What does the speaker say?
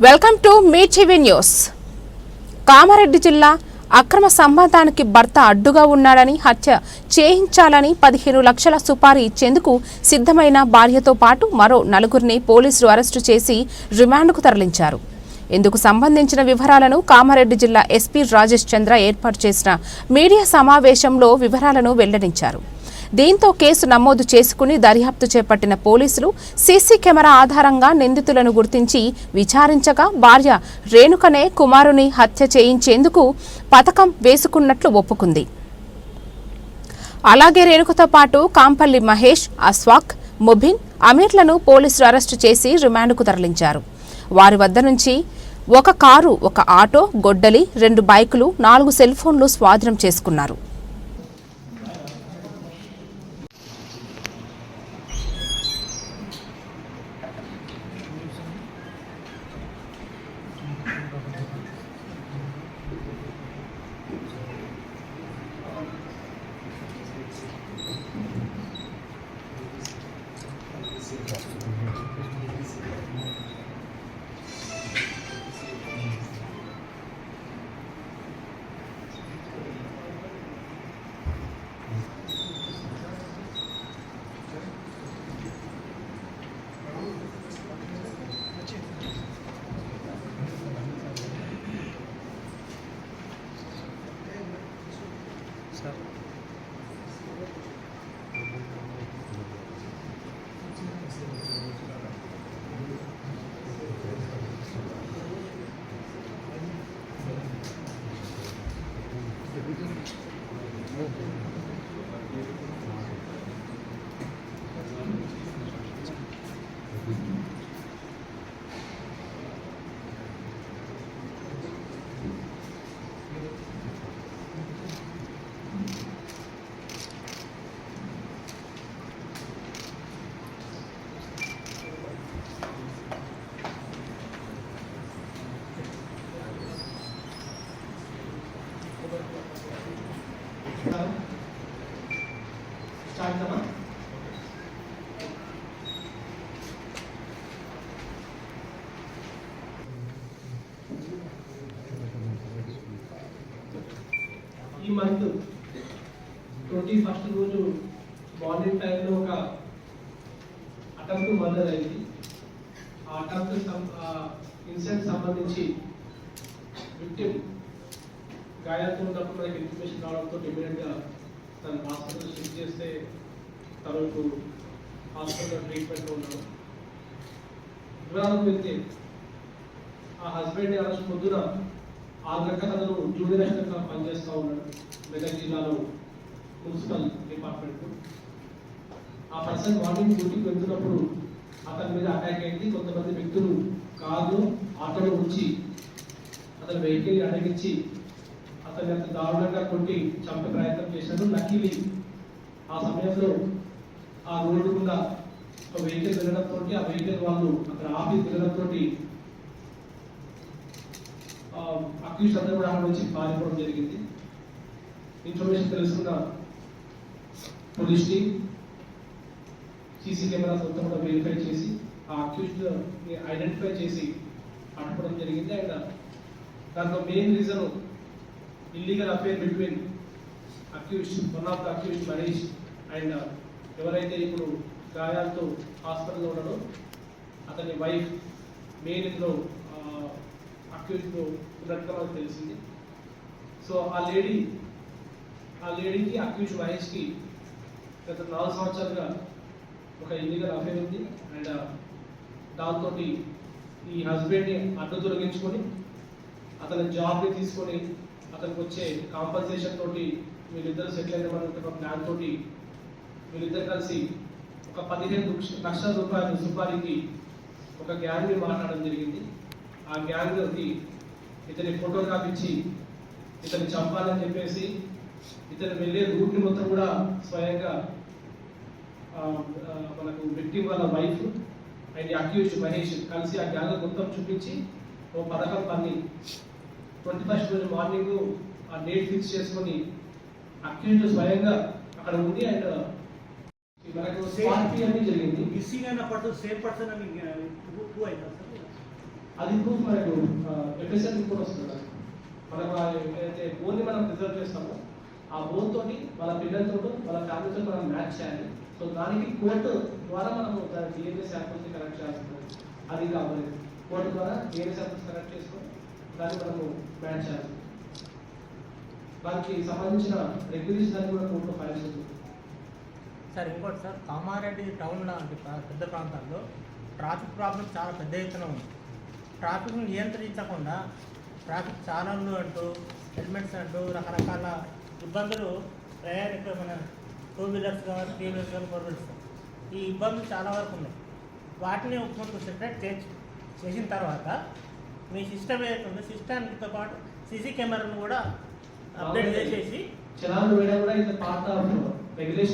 Welcome to me TV news. Kamareddy జిల్లా అక్రమ సంబంధానికి భర్త అడ్డుగా ఉన్నాడని హత్య చేయించాలని 15 లక్షల సుపారీ ఇచ్చేందుకు సిద్ధమైన భార్యతో పాటు మరో 4గురిని పోలీసులు అరెస్టు చేసి రిమాండ్కు తరలించారు. ఇందుకు సంబంధించిన వివరాలను కామారెడ్డి జిల్లా ఎస్పీ రాజేష్ చంద్ర ఏర్పాటు చేసిన మీడియా సమావేశంలో వివరాలను వెల్లడించారు. దీంతో కేసు నమోదు చేసుకుని దర్యాప్తు చేపట్టిన పోలీసులు సీసీ కెమెరా ఆధారంగా నిందితులను గుర్తించి విచారించగా భార్య రేణుకనే కుమారుని హత్య చేయించేందుకు పథకం వేసుకున్నట్లు ఒప్పుకుంది. అలాగే రేణుకతో పాటు కాంపల్లి మహేష్, అస్వాక్, ముబిన్, అమీర్లను పోలీసులు అరెస్టు చేసి రిమాండ్కు తరలించారు. వారి వద్ద నుంచి ఒక కారు, ఒక ఆటో, గొడ్డలి, 2 బైకులు, 4 సెల్ ఫోన్లు స్వాధీనం చేసుకున్నారు. ఈ మంత్ 21st రోజు మార్నింగ్ టైంలో ఒక అటెంప్ట్ మర్డర్ అయింది. ఆ అటెంప్ట్ ఇన్సిడెంట్ సంబంధించి విక్టిమ్ గాయాలతో ఉన్నప్పుడు మనకి ఇన్ఫర్మేషన్ రావడంతో ఇమీడియట్గా తను హాస్పిటల్ షిఫ్ట్ చేస్తే తను ఇప్పుడు హాస్పిటల్ ట్రీట్మెంట్లో ఉన్నాడు. వివరాలకు వెళ్తే ఆ హస్బెండ్ ఆ రోజు పొద్దున 6 గంటలకు అతను జూనియర్ అసిస్టెంట్గా పనిచేస్తూ ఉన్నాడు మెదక్ జిల్లాలో మున్సిపల్ డిపార్ట్మెంట్. ఆ పర్సన్ మార్నింగ్ డ్యూటీకి వెళ్తున్నప్పుడు అతని మీద అటాక్ అయింది. కొంతమంది వ్యక్తులు కారు, ఆటోలో ఉంచి అతని వెహికల్ అడగించి అతన్ని అంత దారుణంగా కొట్టి చంపే ప్రయత్నం చేశారు. లక్కీలీ ఆ సమయంలో ఆ రోడ్డు గుండా ఒక వెహికల్ వెళ్ళడంతో ఆ వెహికల్ వాళ్ళు అక్కడ ఆఫీస్ వెళ్ళడంతో అక్యూజ్ అందరూ కూడా అక్కడ నుంచి పారిపోవడం జరిగింది. ఇన్ఫర్మేషన్ తెలుసుకున్న పోలీస్ టీమ్ సీసీ కెమెరాస్ మొత్తం కూడా వెరిఫై చేసి ఆ అక్యూజ్ని ఐడెంటిఫై చేసి పట్టుకోవడం జరిగింది. అండ్ దాంట్లో main reason illegal affair between accuse, one of the accuse Manish and ఎవరైతే ఇప్పుడు గాయాలతో హాస్పిటల్లో ఉన్నాడో అతని వైఫ్ మెయిన్ ఇందులో అక్యూజ్లో ఉన్నట్టుగా మనకు తెలిసింది. సో ఆ లేడీకి అక్యూజ్ మహేష్కి గత 4 సంవత్సరాలుగా ఒక ఇల్లీగల్ అఫేర్ ఉంది. అండ్ దాంతో ఈ హస్బెండ్ని అడ్డు తొలగించుకొని అతని జాబ్ని తీసుకొని అతనికి వచ్చే కాంపన్సేషన్ తోటి వీళ్ళిద్దరు సెటిల్ అయిన ప్లాన్ తోటి వీళ్ళిద్దరు కలిసి ఒక 15 లక్షల రూపాయల సుపారీకి ఒక గ్యాంగ్ని మాట్లాడడం జరిగింది. ఆ గ్యాంగ్కి ఇతని ఫోటోగ్రాఫ్ ఇచ్చి ఇతన్ని చంపాలని చెప్పేసి ఇతను వెళ్ళే రూట్ని మొత్తం కూడా స్వయంగా మనకు విక్టిమ్ వాళ్ళ వైఫ్ అండ్ అక్యూజ్ మహేష్ కలిసి ఆ గ్యాంగ్ మొత్తం చూపించి ఓ పథకం పని 21st రోజు మార్నింగ్ ఆ డేట్ ఫిక్స్ చేసుకొని అక్యూజ్ స్వయంగా అక్కడ ఉంది. అండ్ మనకు స్పాట్ పి అని జరిగింది. మిస్సింగ్ అయిన పర్సన్ సేమ్ పర్సన్ అని ప్రూవ్ అయిందా సార్? అది ప్రూఫ్ మనకు ఎఫ్ఎస్ఎల్ రిపోర్ట్ వస్తుంది. మనకు ఏదైతే బోన్ని మనం ప్రిజర్వ్ చేస్తామో ఆ బోన్ తోటి వాళ్ళ పిల్లలతో వాళ్ళ ఫ్యామిలీతో మనం మ్యాచ్ చేయాలి. సో దానికి కోర్టు ద్వారా మనము డిఎన్ఏ శాంపుల్స్ కలెక్ట్ చేస్తుంది. అది కావాలి కోర్టు ద్వారా డిఎన్ఏ శాంపుల్స్ కలెక్ట్ చేసుకొని దాన్ని మనము మ్యాచ్ చేయాలి. దానికి సంబంధించిన రెగ్యులేషన్ కూడా కోర్టులో ఫైల్ చేస్తుంది. సార్ ఇంకోటి సార్, కామారెడ్డి టౌన్ లాంటి పెద్ద ప్రాంతాల్లో ట్రాఫిక్ ప్రాబ్లం చాలా పెద్ద ఎత్తున ఉంది. ట్రాఫిక్ను నియంత్రించకుండా ట్రాఫిక్ ఛానళ్ళు అంటూ హెల్మెట్స్ అంటూ రకరకాల ఇబ్బందులు ప్రయాణికులమైన 2 వీలర్స్ కానీ 3 వీలర్స్ కానీ 4 వీలర్స్ ఈ ఇబ్బందులు చాలా వరకు ఉన్నాయి. వాటిని కొంచెం సెపరేట్ చేసిన తర్వాత మీ సిస్టమ్ ఏదైతుందో సిస్టానికి పాటు సీసీ కెమెరాను కూడా అప్డేట్ చేసేసి చలాన్ వేయడం కూడా ఇది పార్ట్ ఆఫ్ రెగ్యులేషన్.